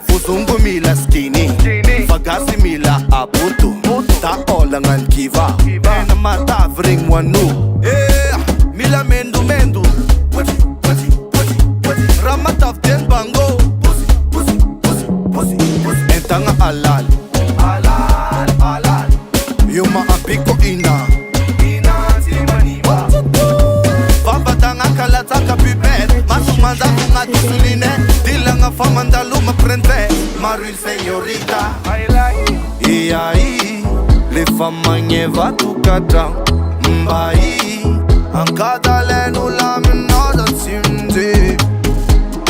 Fuzungu mila skini, fagasi mila abutu. Ta olangan kiva, ena mata vring wanu. Mila mendu mendu, ramataf ten bango. Entanga alal, yuma apiko ina. Vabatanga kalataka pipet, masumanza kunga tusuline. Dilanga famanda luma prende, Maril señorita. E aí, le famanye vatukata mbai. Ankada lenu la minoda simzi.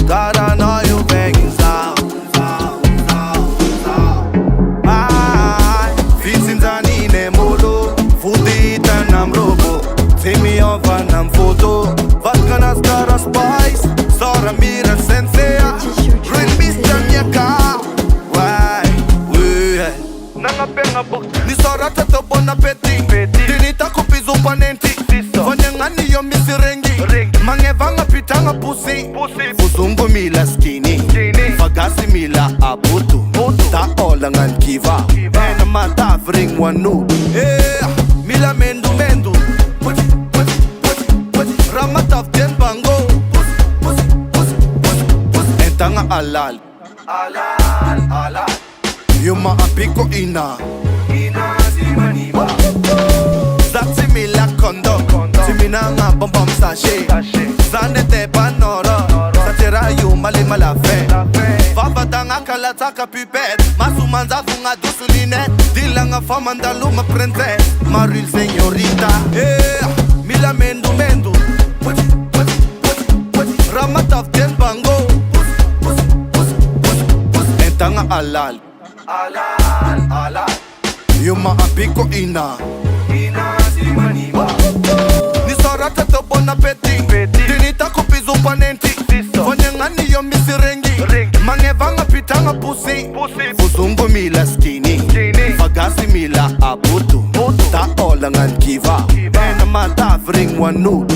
Dara na you banging sound. Fizinzani ne molo, fudita nam robo. Temi over nam photo, Vatkanas cara spice. Sora mira sensea, ruin Mr. Nyaka. Why? Nanga penga bok, ni sora tato bon appétit. Dinita kupizu panenti, vanyangani yo misirengi. Mangevanga pitanga pussy. Fuzungu mila skini, fagasi mila abutu. Ta olangan kiva, ena mata vring wanu. Mila mendu mendu, ramataf ten bango. Entanga alal, yuma apiko ina. Zati mila kondo, timina nga bom bom sachet. Zande te panoro, satira yuma lima la fe. Vabatanga kalataka pipet, masumanza funga dusuline. Dilanga famanda luma princess, Maril señorita. Mila mendu mendu, ramataf ten bango. Entanga alal, yuma apiko ina. Ni sora tato bon appétit. Dinita kupizu panenti, vanyangani yo misirengi. Mangevanga pitanga pussy. Fuzungu mila skini, fagasi mila abutu. Ta olangan kiva, ena mata vring wanu.